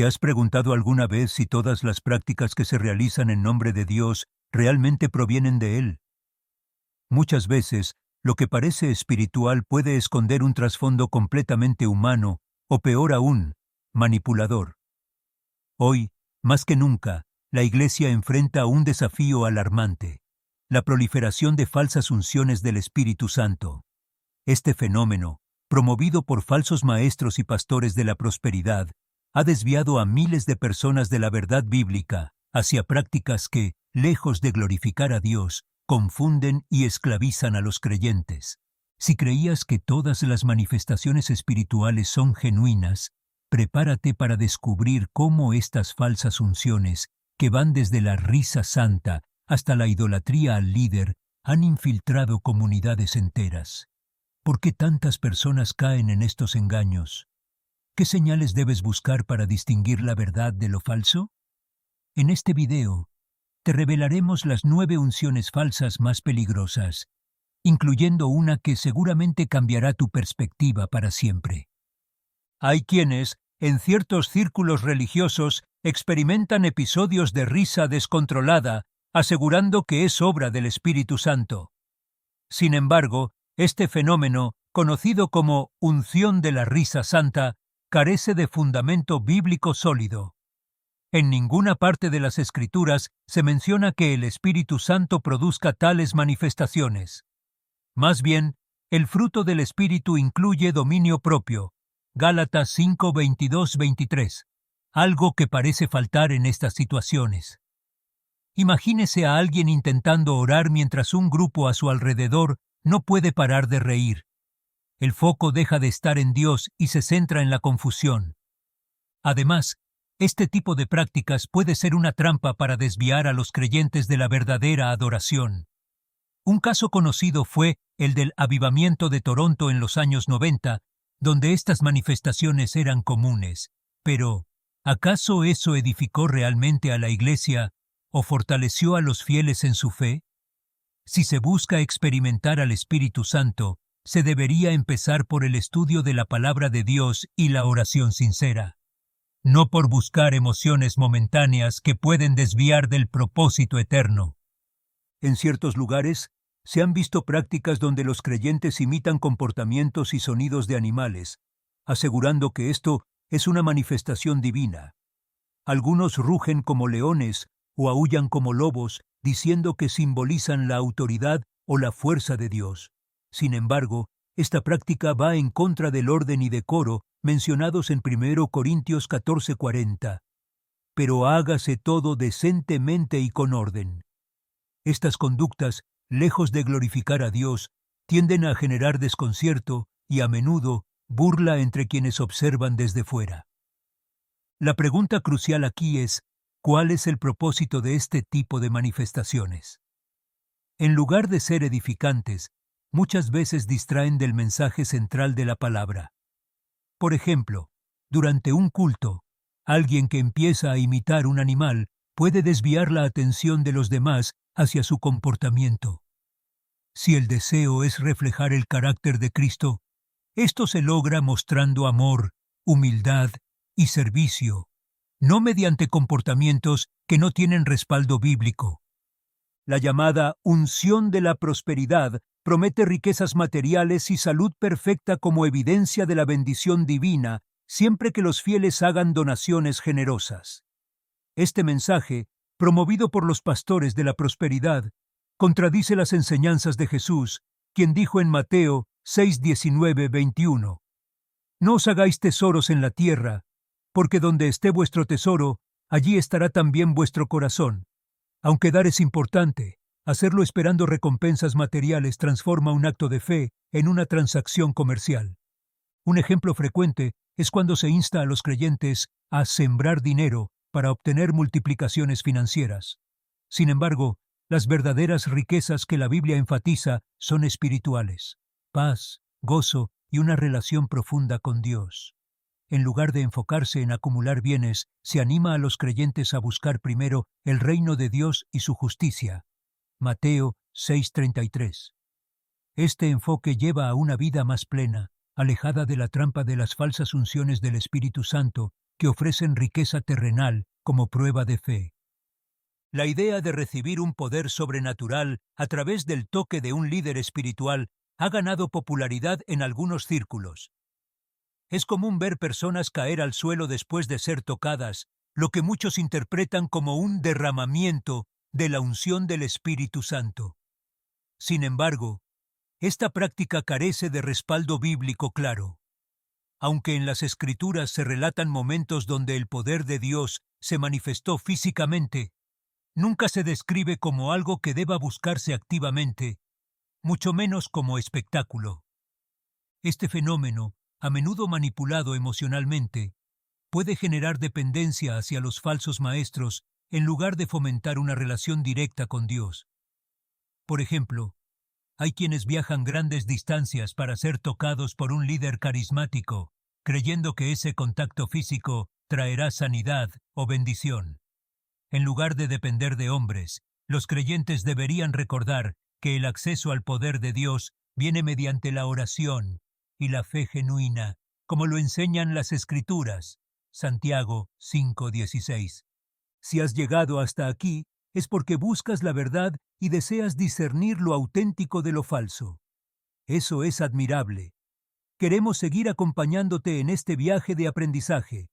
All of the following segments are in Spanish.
¿Te has preguntado alguna vez si todas las prácticas que se realizan en nombre de Dios realmente provienen de Él? Muchas veces, lo que parece espiritual puede esconder un trasfondo completamente humano, o peor aún, manipulador. Hoy, más que nunca, la Iglesia enfrenta un desafío alarmante: la proliferación de falsas unciones del Espíritu Santo. Este fenómeno, promovido por falsos maestros y pastores de la prosperidad, ha desviado a miles de personas de la verdad bíblica hacia prácticas que, lejos de glorificar a Dios, confunden y esclavizan a los creyentes. Si creías que todas las manifestaciones espirituales son genuinas, prepárate para descubrir cómo estas falsas unciones, que van desde la risa santa hasta la idolatría al líder, han infiltrado comunidades enteras. ¿Por qué tantas personas caen en estos engaños? ¿Qué señales debes buscar para distinguir la verdad de lo falso? En este video, te revelaremos las 9 unciones falsas más peligrosas, incluyendo una que seguramente cambiará tu perspectiva para siempre. Hay quienes, en ciertos círculos religiosos, experimentan episodios de risa descontrolada, asegurando que es obra del Espíritu Santo. Sin embargo, este fenómeno, conocido como unción de la risa santa, carece de fundamento bíblico sólido. En ninguna parte de las Escrituras se menciona que el Espíritu Santo produzca tales manifestaciones. Más bien, el fruto del Espíritu incluye dominio propio. Gálatas 5, 22, 23. Algo que parece faltar en estas situaciones. Imagínese a alguien intentando orar mientras un grupo a su alrededor no puede parar de reír. El foco deja de estar en Dios y se centra en la confusión. Además, este tipo de prácticas puede ser una trampa para desviar a los creyentes de la verdadera adoración. Un caso conocido fue el del Avivamiento de Toronto en los años 90, donde estas manifestaciones eran comunes. Pero, ¿acaso eso edificó realmente a la Iglesia o fortaleció a los fieles en su fe? Si se busca experimentar al Espíritu Santo, se debería empezar por el estudio de la palabra de Dios y la oración sincera, no por buscar emociones momentáneas que pueden desviar del propósito eterno. En ciertos lugares, se han visto prácticas donde los creyentes imitan comportamientos y sonidos de animales, asegurando que esto es una manifestación divina. Algunos rugen como leones o aúllan como lobos, diciendo que simbolizan la autoridad o la fuerza de Dios. Sin embargo, esta práctica va en contra del orden y decoro mencionados en 1 Corintios 14:40. Pero hágase todo decentemente y con orden. Estas conductas, lejos de glorificar a Dios, tienden a generar desconcierto y, a menudo, burla entre quienes observan desde fuera. La pregunta crucial aquí es: ¿cuál es el propósito de este tipo de manifestaciones? En lugar de ser edificantes, muchas veces distraen del mensaje central de la palabra. Por ejemplo, durante un culto, alguien que empieza a imitar un animal puede desviar la atención de los demás hacia su comportamiento. Si el deseo es reflejar el carácter de Cristo, esto se logra mostrando amor, humildad y servicio, no mediante comportamientos que no tienen respaldo bíblico. La llamada unción de la prosperidad promete riquezas materiales y salud perfecta como evidencia de la bendición divina, siempre que los fieles hagan donaciones generosas. Este mensaje, promovido por los pastores de la prosperidad, contradice las enseñanzas de Jesús, quien dijo en Mateo 6:19-21: No os hagáis tesoros en la tierra, porque donde esté vuestro tesoro, allí estará también vuestro corazón. Aunque dar es importante, hacerlo esperando recompensas materiales transforma un acto de fe en una transacción comercial. Un ejemplo frecuente es cuando se insta a los creyentes a sembrar dinero para obtener multiplicaciones financieras. Sin embargo, las verdaderas riquezas que la Biblia enfatiza son espirituales: paz, gozo y una relación profunda con Dios. En lugar de enfocarse en acumular bienes, se anima a los creyentes a buscar primero el reino de Dios y su justicia. Mateo 6:33. Este enfoque lleva a una vida más plena, alejada de la trampa de las falsas unciones del Espíritu Santo que ofrecen riqueza terrenal como prueba de fe. La idea de recibir un poder sobrenatural a través del toque de un líder espiritual ha ganado popularidad en algunos círculos. Es común ver personas caer al suelo después de ser tocadas, lo que muchos interpretan como un derramamiento de la unción del Espíritu Santo. Sin embargo, esta práctica carece de respaldo bíblico claro. Aunque en las Escrituras se relatan momentos donde el poder de Dios se manifestó físicamente, nunca se describe como algo que deba buscarse activamente, mucho menos como espectáculo. Este fenómeno, a menudo manipulado emocionalmente, puede generar dependencia hacia los falsos maestros en lugar de fomentar una relación directa con Dios. Por ejemplo, hay quienes viajan grandes distancias para ser tocados por un líder carismático, creyendo que ese contacto físico traerá sanidad o bendición. En lugar de depender de hombres, los creyentes deberían recordar que el acceso al poder de Dios viene mediante la oración y la fe genuina, como lo enseñan las Escrituras. Santiago 5:16. Si has llegado hasta aquí, es porque buscas la verdad y deseas discernir lo auténtico de lo falso. Eso es admirable. Queremos seguir acompañándote en este viaje de aprendizaje.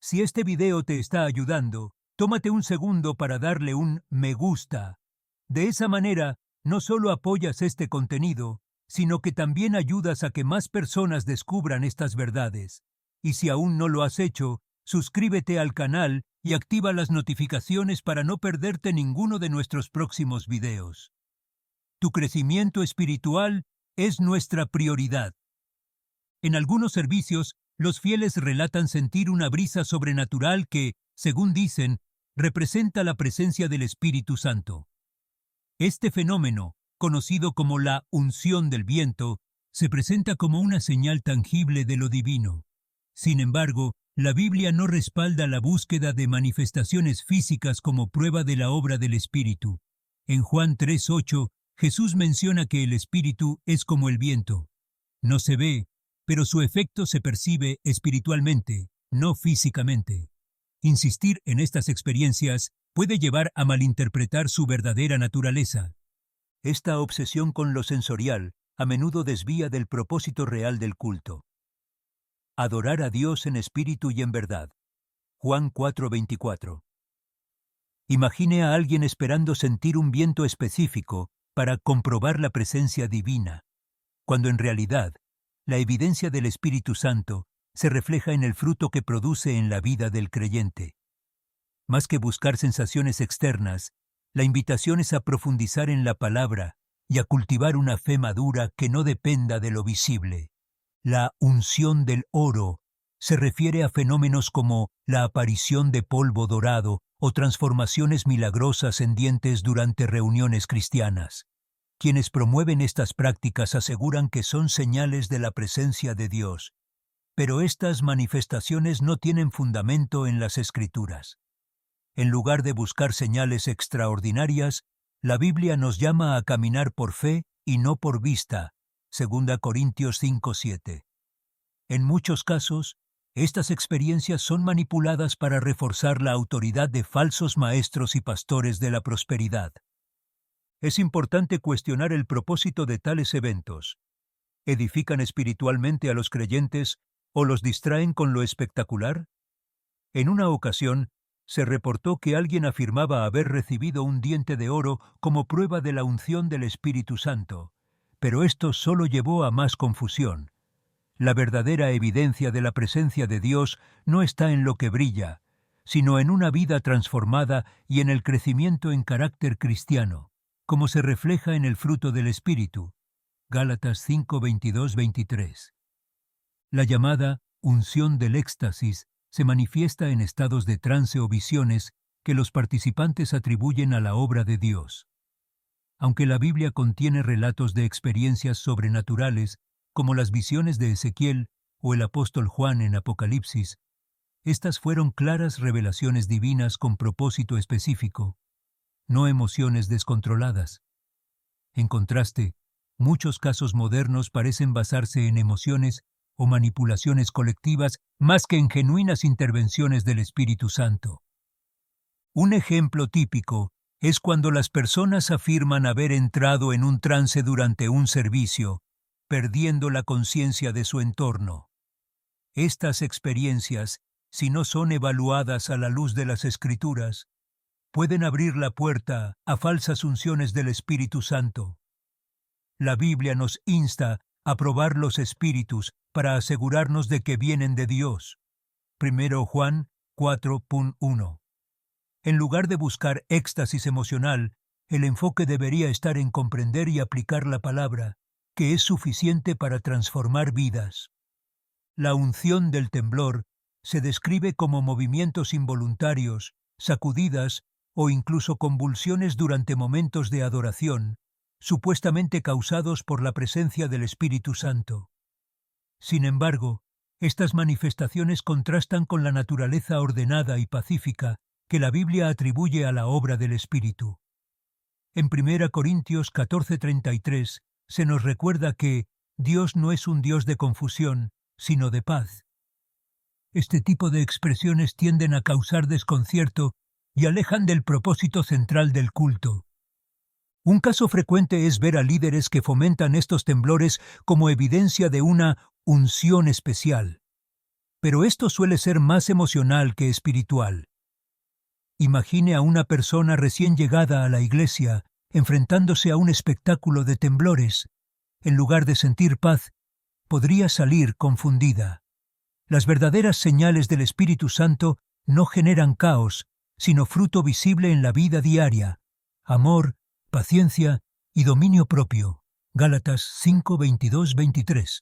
Si este video te está ayudando, tómate un segundo para darle un me gusta. De esa manera, no solo apoyas este contenido, sino que también ayudas a que más personas descubran estas verdades. Y si aún no lo has hecho, suscríbete al canal y activa las notificaciones para no perderte ninguno de nuestros próximos videos. Tu crecimiento espiritual es nuestra prioridad. En algunos servicios, los fieles relatan sentir una brisa sobrenatural que, según dicen, representa la presencia del Espíritu Santo. Este fenómeno, conocido como la unción del viento, se presenta como una señal tangible de lo divino. Sin embargo, la Biblia no respalda la búsqueda de manifestaciones físicas como prueba de la obra del Espíritu. En Juan 3:8, Jesús menciona que el Espíritu es como el viento. No se ve, pero su efecto se percibe espiritualmente, no físicamente. Insistir en estas experiencias puede llevar a malinterpretar su verdadera naturaleza. Esta obsesión con lo sensorial a menudo desvía del propósito real del culto. Adorar a Dios en espíritu y en verdad. Juan 4:24. Imagine a alguien esperando sentir un viento específico para comprobar la presencia divina, cuando en realidad, la evidencia del Espíritu Santo se refleja en el fruto que produce en la vida del creyente. Más que buscar sensaciones externas, la invitación es a profundizar en la palabra y a cultivar una fe madura que no dependa de lo visible. La unción del oro se refiere a fenómenos como la aparición de polvo dorado o transformaciones milagrosas en dientes durante reuniones cristianas. Quienes promueven estas prácticas aseguran que son señales de la presencia de Dios, pero estas manifestaciones no tienen fundamento en las Escrituras. En lugar de buscar señales extraordinarias, la Biblia nos llama a caminar por fe y no por vista. 2 Corintios 5:7. En muchos casos, estas experiencias son manipuladas para reforzar la autoridad de falsos maestros y pastores de la prosperidad. Es importante cuestionar el propósito de tales eventos. ¿Edifican espiritualmente a los creyentes o los distraen con lo espectacular? En una ocasión, se reportó que alguien afirmaba haber recibido un diente de oro como prueba de la unción del Espíritu Santo, pero esto solo llevó a más confusión. La verdadera evidencia de la presencia de Dios no está en lo que brilla, sino en una vida transformada y en el crecimiento en carácter cristiano, como se refleja en el fruto del Espíritu. Gálatas 5:22-23. La llamada unción del éxtasis se manifiesta en estados de trance o visiones que los participantes atribuyen a la obra de Dios. Aunque la Biblia contiene relatos de experiencias sobrenaturales, como las visiones de Ezequiel o el apóstol Juan en Apocalipsis, estas fueron claras revelaciones divinas con propósito específico, no emociones descontroladas. En contraste, muchos casos modernos parecen basarse en emociones o manipulaciones colectivas más que en genuinas intervenciones del Espíritu Santo. Un ejemplo típico es cuando las personas afirman haber entrado en un trance durante un servicio, perdiendo la conciencia de su entorno. Estas experiencias, si no son evaluadas a la luz de las Escrituras, pueden abrir la puerta a falsas unciones del Espíritu Santo. La Biblia nos insta a probar los espíritus para asegurarnos de que vienen de Dios. 1 Juan 4.1. En lugar de buscar éxtasis emocional, el enfoque debería estar en comprender y aplicar la palabra, que es suficiente para transformar vidas. La unción del temblor se describe como movimientos involuntarios, sacudidas o incluso convulsiones durante momentos de adoración, supuestamente causados por la presencia del Espíritu Santo. Sin embargo, estas manifestaciones contrastan con la naturaleza ordenada y pacífica que la Biblia atribuye a la obra del Espíritu. En 1 Corintios 14:33 se nos recuerda que Dios no es un Dios de confusión, sino de paz. Este tipo de expresiones tienden a causar desconcierto y alejan del propósito central del culto. Un caso frecuente es ver a líderes que fomentan estos temblores como evidencia de una unción especial. Pero esto suele ser más emocional que espiritual. Imagine a una persona recién llegada a la iglesia enfrentándose a un espectáculo de temblores. En lugar de sentir paz, podría salir confundida. Las verdaderas señales del Espíritu Santo no generan caos, sino fruto visible en la vida diaria: amor, paciencia y dominio propio. Gálatas 5:22-23.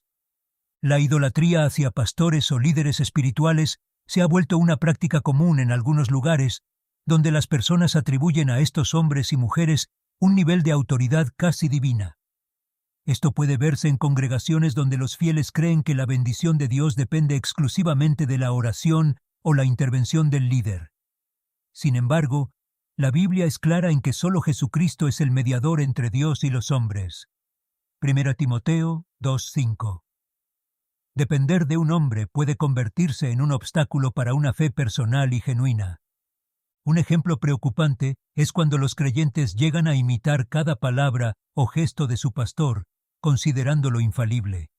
La idolatría hacia pastores o líderes espirituales se ha vuelto una práctica común en algunos lugares, donde las personas atribuyen a estos hombres y mujeres un nivel de autoridad casi divina. Esto puede verse en congregaciones donde los fieles creen que la bendición de Dios depende exclusivamente de la oración o la intervención del líder. Sin embargo, la Biblia es clara en que solo Jesucristo es el mediador entre Dios y los hombres. 1 Timoteo 2:5. Depender de un hombre puede convertirse en un obstáculo para una fe personal y genuina. Un ejemplo preocupante es cuando los creyentes llegan a imitar cada palabra o gesto de su pastor, considerándolo infalible.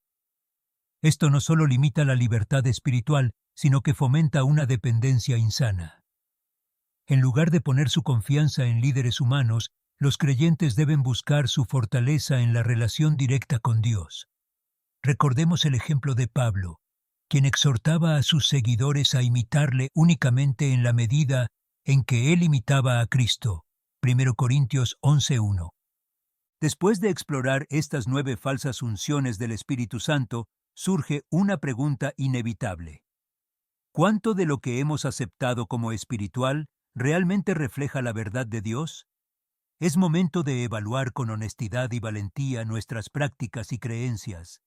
Esto no solo limita la libertad espiritual, sino que fomenta una dependencia insana. En lugar de poner su confianza en líderes humanos, los creyentes deben buscar su fortaleza en la relación directa con Dios. Recordemos el ejemplo de Pablo, quien exhortaba a sus seguidores a imitarle únicamente en la medida en que él imitaba a Cristo. 1 Corintios 11:1. Después de explorar estas 9 falsas unciones del Espíritu Santo, surge una pregunta inevitable. ¿Cuánto de lo que hemos aceptado como espiritual realmente refleja la verdad de Dios? Es momento de evaluar con honestidad y valentía nuestras prácticas y creencias.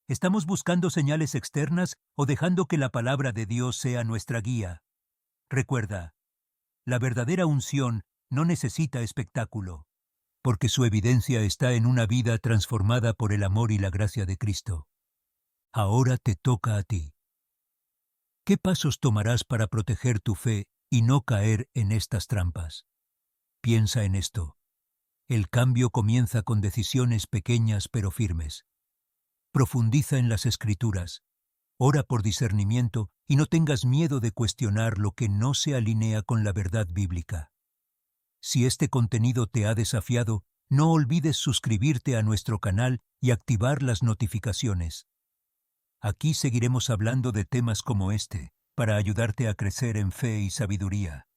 ¿Estamos buscando señales externas o dejando que la palabra de Dios sea nuestra guía? Recuerda, la verdadera unción no necesita espectáculo, porque su evidencia está en una vida transformada por el amor y la gracia de Cristo. Ahora te toca a ti. ¿Qué pasos tomarás para proteger tu fe y no caer en estas trampas? Piensa en esto. El cambio comienza con decisiones pequeñas pero firmes. Profundiza en las Escrituras. Ora por discernimiento y no tengas miedo de cuestionar lo que no se alinea con la verdad bíblica. Si este contenido te ha desafiado, no olvides suscribirte a nuestro canal y activar las notificaciones. Aquí seguiremos hablando de temas como este, para ayudarte a crecer en fe y sabiduría.